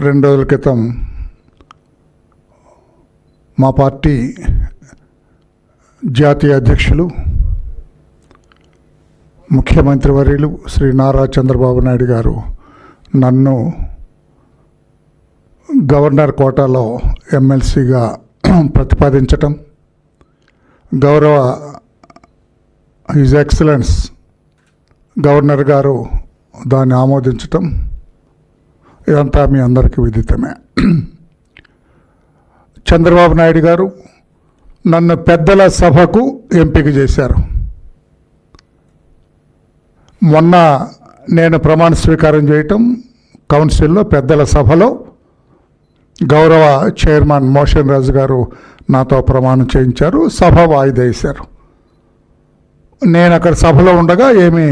2 రోజుల క్రితం మా పార్టీ జాతీయ అధ్యక్షులు ముఖ్యమంత్రి వర్యులు శ్రీ నారా చంద్రబాబు నాయుడు గారు నన్ను గవర్నర్ కోటాలో ఎమ్మెల్సీగా ప్రతిపాదించటం, గౌరవ హిజ్ ఎక్సలెన్స్ గవర్నర్ గారు దాన్ని ఆమోదించటం, ఇదంతా మీ అందరికీ విదితమే. చంద్రబాబు నాయుడు గారు నన్ను పెద్దల సభకు ఎంపిక చేశారు. మొన్న నేను ప్రమాణ స్వీకారం చేయటం కౌన్సిల్లో పెద్దల సభలో గౌరవ చైర్మన్ మోషన్ రాజు గారు నాతో ప్రమాణం చేయించారు. సభ వాయిదా వేశారు. నేను అక్కడ సభలో ఉండగా ఏమీ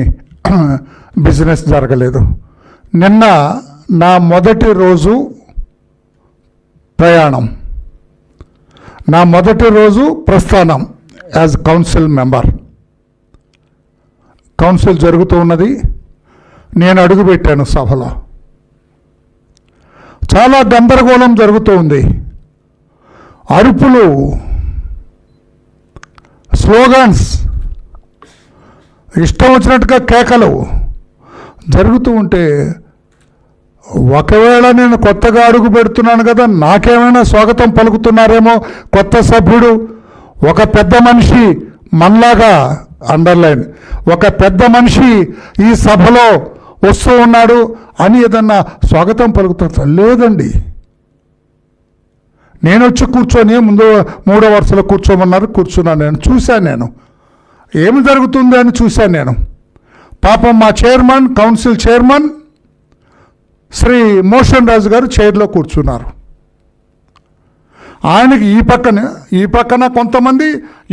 బిజినెస్ జరగలేదు. నిన్న నా మొదటి రోజు ప్రయాణం, నా మొదటి రోజు ప్రస్థానం యాజ్ కౌన్సిల్ మెంబర్. కౌన్సిల్ జరుగుతూ ఉన్నది. నేను అడుగుపెట్టాను సభలో. చాలా గందరగోళం జరుగుతూ ఉంది. అరుపులు, స్లోగన్స్, ఇష్టం వచ్చినట్టుగా కేకలు జరుగుతూ ఉంటే, ఒకవేళ నేను కొత్తగా అడుగు పెడుతున్నాను కదా, నాకేమైనా స్వాగతం పలుకుతున్నారేమో కొత్త సభ్యుడు, ఒక పెద్ద మనిషి మనలాగా, అండర్లైన్, ఒక పెద్ద మనిషి ఈ సభలో వస్తూ ఉన్నాడు అని ఏదన్నా స్వాగతం పలుకుతా. లేదండి, నేను వచ్చి కూర్చొని ముందు 3వ వరుసలో కూర్చోమన్నారు, కూర్చున్నాను. నేను చూశాను, నేను ఏమి జరుగుతుంది అని చూశాను. నేను పాపం మా chairman, council chairman Shri Moshen Raju గారు చైర్లో కూర్చున్నారు. ఆయనకి ఈ పక్కన కొంతమంది,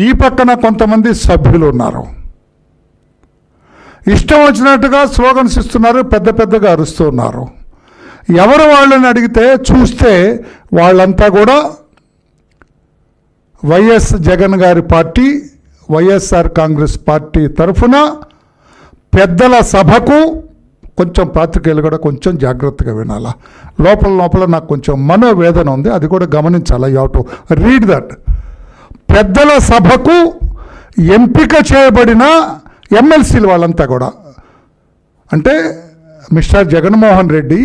ఈ పక్కన కొంతమంది సభ్యులు ఉన్నారు. ఇష్టం వచ్చినట్టుగా స్లోగన్స్ ఇస్తున్నారు, పెద్ద పెద్దగా అరుస్తూ ఉన్నారు. ఎవరు వాళ్ళని అడిగితే చూస్తే వాళ్ళంతా కూడా వైఎస్ జగన్ గారి పార్టీ, వైఎస్ఆర్ కాంగ్రెస్ పార్టీ తరఫున పెద్దల సభకు, కొంచెం పాత్రికేయులు కూడా కొంచెం జాగ్రత్తగా వినాలా. లోపల నాకు కొంచెం మనోవేదన ఉంది, అది కూడా గమనించాలా. You have to read that. పెద్దల సభకు ఎంపిక చేయబడిన ఎమ్మెల్సీలు వాళ్ళంతా కూడా, అంటే మిస్టర్ జగన్మోహన్ రెడ్డి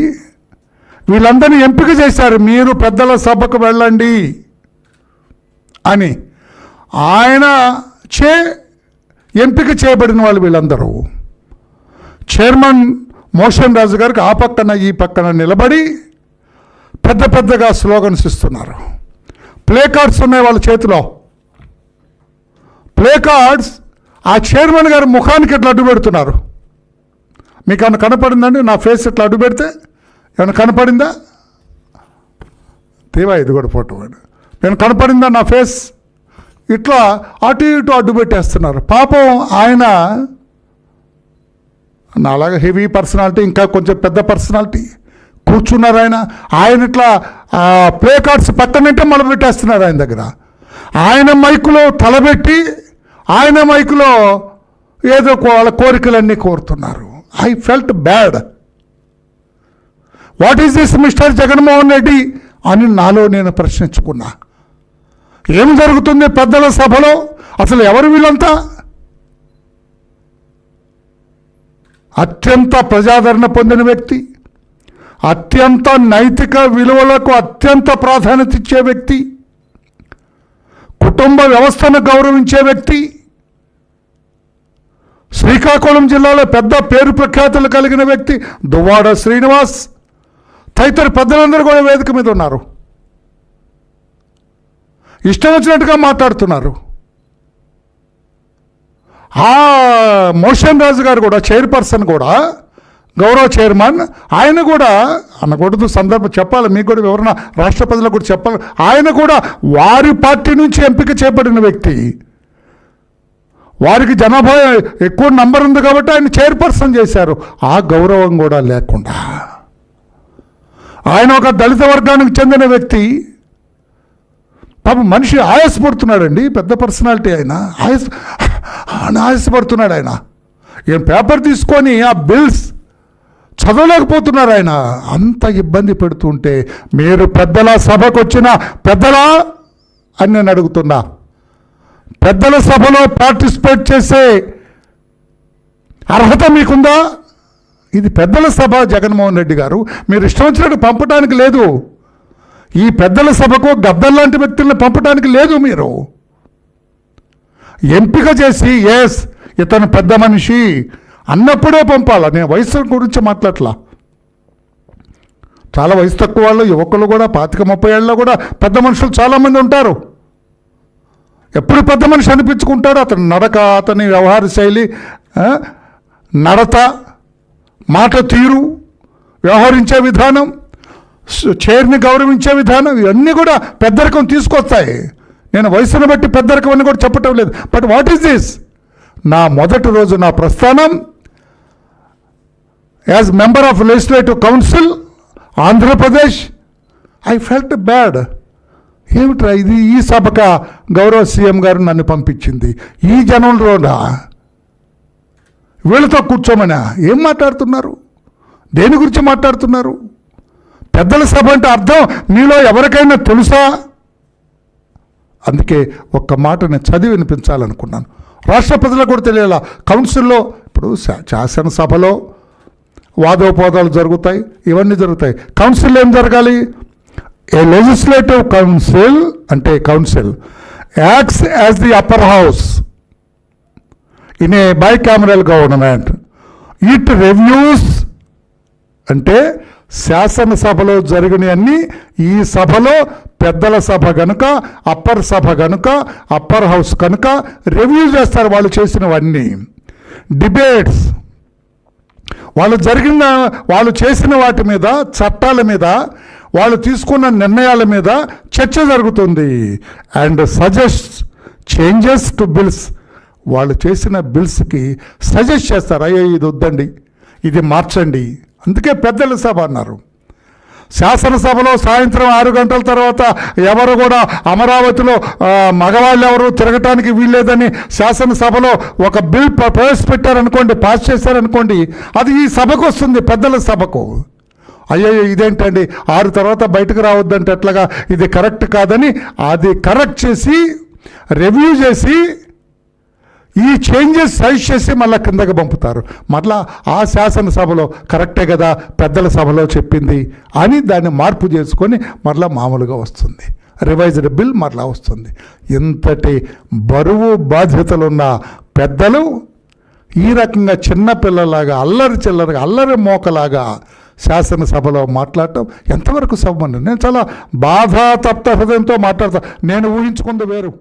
వీళ్ళందరినీ ఎంపిక చేశారు. మీరు పెద్దల సభకు వెళ్ళండి అని ఆయన ఎంపిక చేయబడిన వాళ్ళు వీళ్ళందరూ. చైర్మన్ మోషన్ రాజు గారికి ఆ పక్కన ఈ పక్కన నిలబడి పెద్ద పెద్దగా స్లోగన్స్ ఇస్తున్నారు. ప్లే కార్డ్స్ ఉన్నాయి వాళ్ళ చేతిలో. ప్లే కార్డ్స్ ఆ చైర్మన్ గారి ముఖానికి ఇట్లా అడ్డు పెడుతున్నారు. మీకు ఏమైనా కనపడిందండి? నా ఫేస్ ఇట్లా అడ్డు పెడితే ఏమైనా కనపడిందా? దేవా, ఇది కూడా ఫోటో. నేను కనపడిందా నా ఫేస్? ఇట్లా అటు ఇటు అడ్డు పెట్టేస్తున్నారు. పాపం ఆయన నాలాగా హెవీ పర్సనాలిటీ, ఇంకా కొంచెం పెద్ద పర్సనాలిటీ కూర్చున్నారు. ఆయన ఇట్లా ప్లే కార్డ్స్ పక్కనంటే మొదలుపెట్టేస్తున్నారు ఆయన దగ్గర. ఆయన మైకులో తలబెట్టి ఆయన మైకులో ఏదో వాళ్ళ కోరికలన్నీ కోరుతున్నారు. I felt bad. What is this mister Jaganmohan Reddy అని నాలో నేను ప్రశ్నించుకున్నా. ఏం జరుగుతుంది పెద్దల సభలో? అసలు ఎవరు వీళ్ళంతా? అత్యంత ప్రజాదరణ పొందిన వ్యక్తి, అత్యంత నైతిక విలువలకు అత్యంత ప్రాధాన్యత ఇచ్చే వ్యక్తి, కుటుంబ వ్యవస్థను గౌరవించే వ్యక్తి, శ్రీకాకుళం జిల్లాలో పెద్ద పేరు ప్రఖ్యాతులు కలిగిన వ్యక్తి దువ్వాడ శ్రీనివాస్ తదితర పెద్దలందరూ కూడా వేదిక మీద ఉన్నారు. ఇష్టం వచ్చినట్టుగా మాట్లాడుతున్నారు. ఆ మోషన్ రాజు గారు కూడా, చైర్పర్సన్ కూడా, గౌరవ చైర్మన్, ఆయన కూడా అనకూడదు, సందర్భం చెప్పాలి మీకు కూడా, ఎవరైనా రాష్ట్ర ప్రజలకు కూడా చెప్పాలి. ఆయన కూడా వారి పార్టీ నుంచి ఎంపిక చేయబడిన వ్యక్తి. వారికి జనాభా ఎక్కువ నంబర్ ఉంది కాబట్టి ఆయన చైర్పర్సన్ చేశారు. ఆ గౌరవం కూడా లేకుండా ఆయన ఒక దళిత వర్గానికి చెందిన వ్యక్తి. పాపం మనిషి ఆయాసపడుతున్నాడండి. పెద్ద పర్సనాలిటీ ఆయన ఆయాసపడుతున్నాడు. ఆయన పేపర్ తీసుకొని ఆ బిల్స్ చదవలేకపోతున్నారు. ఆయన అంత ఇబ్బంది పెడుతుంటే మీరు పెద్దల సభకు వచ్చిన పెద్దలా అని నేను అడుగుతున్నా. పెద్దల సభలో పార్టిసిపేట్ చేసే అర్హత మీకుందా? ఇది పెద్దల సభ. జగన్మోహన్ రెడ్డి గారు మీరు ఇష్టం వచ్చినట్టు పంపడానికి లేదు. ఈ పెద్దల సభకు గద్దల్లాంటి వ్యక్తులను పంపడానికి లేదు. మీరు ఎంపిక చేసి ఎస్ ఇతను పెద్ద మనిషి అన్నప్పుడే పంపాలా. నేను వయసు గురించి మాట్లాడలా. చాలా వయసు తక్కువ వాళ్ళు, యువకులు కూడా 25-30 ఏళ్ళలో కూడా పెద్ద మనుషులు చాలామంది ఉంటారు. ఎప్పుడు పెద్ద మనిషి అనిపించుకుంటాడు. అతని నడక, అతని వ్యవహార శైలి, నడత, మాట తీరు, వ్యవహరించే విధానం, చైర్ని గౌరవించే విధానం, ఇవన్నీ కూడా పెద్దరికం తీసుకొస్తాయి. నేను వయసును బట్టి పెద్దరికం అని కూడా చెప్పటం లేదు. But what is this? నా మొదటి రోజు నా ప్రస్థానం as member of legislative council Andhra Pradesh, I felt bad. ఏమిట్రా ఇది? ఈ సభక గౌరవ సీఎం గారు నన్ను పంపించింది ఈ జనంలోనా? వీళ్ళతో కూర్చోమనా? ఏం మాట్లాడుతున్నారు? దేని గురించి మాట్లాడుతున్నారు? పెద్దల సభ అంటే అర్థం మీలో ఎవరికైనా తెలుసా? అందుకే ఒక్క మాట నేను చదివి వినిపించాలనుకున్నాను. రాష్ట్ర ప్రజలకు కూడా తెలియాల. కౌన్సిల్లో ఇప్పుడు శాసనసభలో వాదోపవాదాలు జరుగుతాయి, ఇవన్నీ జరుగుతాయి. కౌన్సిల్లో ఏం జరగాలి? ఏ లెజిస్లేటివ్ కౌన్సిల్ అంటే council acts as the upper house in a bicameral government. It reviews అంటే శాసనసభలో జరిగినవన్నీ ఈ సభలో పెద్దల సభ కనుక, అప్పర్ సభ కనుక, అప్పర్ హౌస్ కనుక రివ్యూ చేస్తారు వాళ్ళు చేసినవన్నీ. డిబేట్స్, వాళ్ళు చేసిన వాటి మీద, చట్టాల మీద, వాళ్ళు తీసుకున్న నిర్ణయాల మీద చర్చ జరుగుతుంది. And suggest changes to bills. వాళ్ళు చేసిన బిల్స్కి సజెస్ట్ చేస్తారు. అయ్యో ఇది వద్దండి, ఇది మార్చండి. అందుకే పెద్దల సభ అన్నారు. శాసనసభలో సాయంత్రం 6 గంటల తర్వాత ఎవరు కూడా అమరావతిలో మగవాళ్ళు ఎవరు తిరగటానికి వీల్లేదని శాసనసభలో ఒక బిల్ ప్రవేశపెట్టారనుకోండి, పాస్ చేశారనుకోండి, అది ఈ సభకు వస్తుంది, పెద్దల సభకు. అయ్యో ఇదేంటండి 6 తర్వాత బయటకు రావద్దంటే ఎట్లాగా, ఇది కరెక్ట్ కాదని అది కరెక్ట్ చేసి రివ్యూ చేసి ఈ చేంజెస్ సైజ్ చేసి మళ్ళీ కిందకి పంపుతారు. మళ్ళా ఆ శాసనసభలో కరెక్టే కదా పెద్దల సభలో చెప్పింది అని దాన్ని మార్పు చేసుకొని మళ్ళీ మామూలుగా వస్తుంది. రివైజ్డ్ బిల్ మరలా వస్తుంది. ఇంతటి బరువు బాధ్యతలున్న పెద్దలు ఈ రకంగా చిన్నపిల్లలాగా అల్లరి చిల్లరగా అల్లరి మోకలాగా శాసనసభలో మాట్లాడటం ఎంతవరకు సమంజసం? నేను చాలా బాధాతప్త హృదయంతో మాట్లాడతాను. నేను ఊహించుకుంది వేరు.